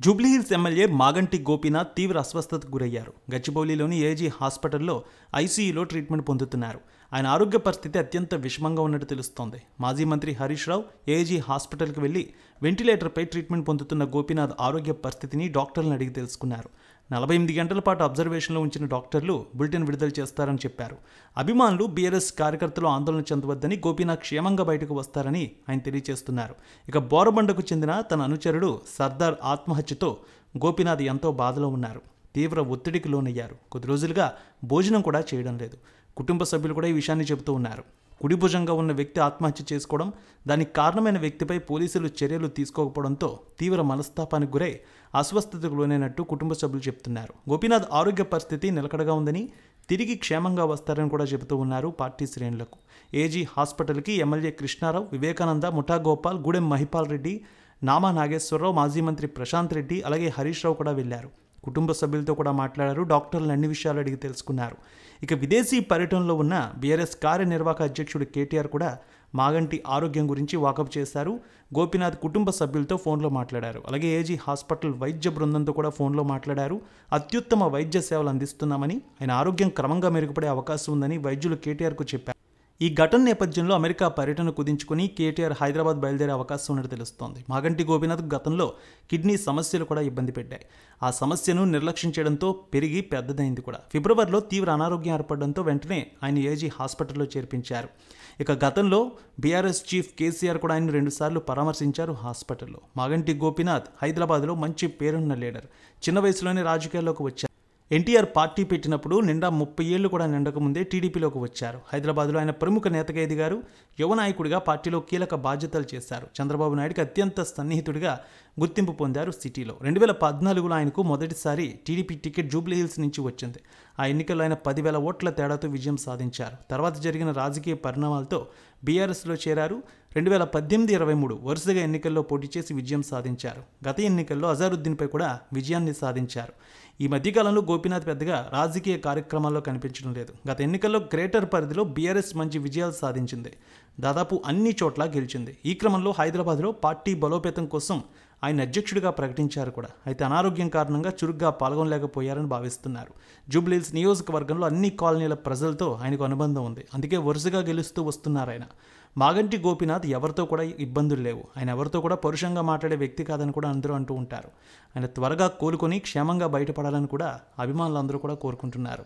Jubilee Hills MLA Maganti Gopinath తీవ్ర అస్వస్థతకు గురయ్యారు. గచ్చిబౌలిలోని ఏజీ హాస్పిటల్లో ఐసీయూలో ట్రీట్మెంట్ పొందుతున్నారు. ఆయన ఆరోగ్య పరిస్థితి అత్యంత విషమంగా ఉన్నట్టు తెలుస్తోంది. మాజీ మంత్రి హరీష్ రావు ఏజీ హాస్పిటల్కి వెళ్లి వెంటిలేటర్పై ట్రీట్మెంట్ పొందుతున్న గోపీనాథ్ ఆరోగ్య పరిస్థితిని డాక్టర్లను అడిగి తెలుసుకున్నారు. 48 గంటల పాటు అబ్జర్వేషన్లో ఉంచిన డాక్టర్లు బులెటిన్ విడుదల చేస్తారని చెప్పారు. అభిమానులు, బీఆర్ఎస్ కార్యకర్తలు ఆందోళన చెందవద్దని, గోపీనాథ్ క్షేమంగా బయటకు వస్తారని ఆయన తెలియజేస్తున్నారు. ఇక బోరబండకు చెందిన తన అనుచరుడు సర్దార్ ఆత్మహత్యతో గోపీనాథ్ ఎంతో బాధలో ఉన్నారు. తీవ్ర ఒత్తిడికి లోనయ్యారు. కొద్ది రోజులుగా భోజనం కూడా చేయడం లేదు. కుటుంబ సభ్యులు కూడా ఈ విషయాన్ని చెబుతూ ఉన్నారు. కుడి భుజంగా ఉన్న వ్యక్తి ఆత్మహత్య చేసుకోవడం, దానికి కారణమైన వ్యక్తిపై పోలీసులు చర్యలు తీసుకోకపోవడంతో తీవ్ర మనస్తాపానికి గురై అస్వస్థతకు లోనైనట్టు కుటుంబ సభ్యులు చెబుతున్నారు. గోపీనాథ్ ఆరోగ్య పరిస్థితి నిలకడగా ఉందని, తిరిగి క్షేమంగా వస్తారని కూడా చెబుతూ ఉన్నారు పార్టీ శ్రేణులకు. ఏజీ హాస్పిటల్కి ఎమ్మెల్యే కృష్ణారావు, వివేకానంద, ముఠా గోపాల్, గూడెం మహిపాల్ రెడ్డి, నామా నాగేశ్వరరావు, మాజీ మంత్రి ప్రశాంత్ రెడ్డి, అలాగే హరీష్ రావు కూడా వెళ్లారు. కుటుంబ సభ్యులతో కూడా మాట్లాడారు. డాక్టర్లు అన్ని విషయాలు అడిగి తెలుసుకున్నారు. ఇక విదేశీ పర్యటనలో ఉన్న బీఆర్ఎస్ కార్యనిర్వాహక అధ్యక్షుడు కేటీఆర్ కూడా మాగంటి ఆరోగ్యం గురించి వాకప్ చేశారు. గోపీనాథ్ కుటుంబ సభ్యులతో ఫోన్లో మాట్లాడారు. అలాగే ఏజీ హాస్పిటల్ వైద్య బృందంతో కూడా ఫోన్లో మాట్లాడారు. అత్యుత్తమ వైద్య సేవలు అందిస్తున్నామని, ఆయన ఆరోగ్యం క్రమంగా మెరుగుపడే అవకాశం ఉందని వైద్యులు కేటీఆర్కు చెప్పారు. ఈ ఘటన నేపథ్యంలో అమెరికా పర్యటన కుదించుకుని కేటీఆర్ హైదరాబాద్ బయలుదేరే అవకాశం ఉన్నట్టు తెలుస్తోంది. మాగంటి గోపీనాథ్ గతంలో కిడ్నీ సమస్యలు కూడా ఇబ్బంది పెట్టాయి. ఆ సమస్యను నిర్లక్ష్యం చేయడంతో పెరిగి పెద్దదైంది కూడా. ఫిబ్రవరిలో తీవ్ర అనారోగ్యం ఏర్పడడంతో వెంటనే ఆయన ఏజీ హాస్పిటల్లో చేర్పించారు. ఇక గతంలో బీఆర్ఎస్ చీఫ్ కేసీఆర్ కూడా ఆయన 2 సార్లు పరామర్శించారు హాస్పిటల్లో. మాగంటి గోపీనాథ్ హైదరాబాద్లో మంచి పేరున్న లీడర్. చిన్న వయసులోనే రాజకీయాల్లోకి వచ్చారు. ఎన్టీఆర్ పార్టీ పెట్టినప్పుడు నిండా 30 ఏళ్లు కూడా నిండకముందే టీడీపీలోకి వచ్చారు. హైదరాబాద్లో ఆయన ప్రముఖ నేతగా ఎదిగారు. యువ నాయకుడిగా పార్టీలో కీలక బాధ్యతలు చేశారు. చంద్రబాబు నాయుడుకి అత్యంత సన్నిహితుడిగా గుర్తింపు పొందారు సిటీలో. 2014లో ఆయనకు మొదటిసారి టీడీపీ టికెట్ జూబ్లీహిల్స్ నుంచి వచ్చింది. ఆ ఎన్నికల్లో ఆయన 10,000 ఓట్ల తేడాతో విజయం సాధించారు. తర్వాత జరిగిన రాజకీయ పరిణామాలతో బీఆర్ఎస్లో చేరారు. 2018-23 వరుసగా ఎన్నికల్లో పోటీ చేసి విజయం సాధించారు. గత ఎన్నికల్లో అజారుద్దీన్పై కూడా విజయాన్ని సాధించారు. ఈ మధ్యకాలంలో గోపీనాథ్ పెద్దగా రాజకీయ కార్యక్రమాల్లో కనిపించడం లేదు. గత ఎన్నికల్లో గ్రేటర్ పరిధిలో బీఆర్ఎస్ మంచి విజయాలు సాధించింది. దాదాపు అన్ని చోట్ల గెలిచింది. ఈ క్రమంలో హైదరాబాద్లో పార్టీ బలోపేతం కోసం ఆయన అధ్యక్షుడిగా ప్రకటించారు కూడా. అయితే అనారోగ్యం కారణంగా చురుగ్గా పాల్గొనలేకపోయారని భావిస్తున్నారు. జూబ్లీహిల్స్ నియోజకవర్గంలో అన్ని కాలనీల ప్రజలతో ఆయనకు అనుబంధం ఉంది. అందుకే వరుసగా గెలుస్తూ వస్తున్నారు ఆయన. మాగంటి గోపీనాథ్ ఎవరితో కూడా ఇబ్బందులు లేవు. ఆయన ఎవరితో కూడా పరుషంగా మాట్లాడే వ్యక్తి కాదని కూడా అందరూ అంటూ ఉంటారు. ఆయన త్వరగా కోలుకొని క్షేమంగా బయటపడాలని కూడా అభిమానులందరూ కూడా కోరుకుంటున్నారు.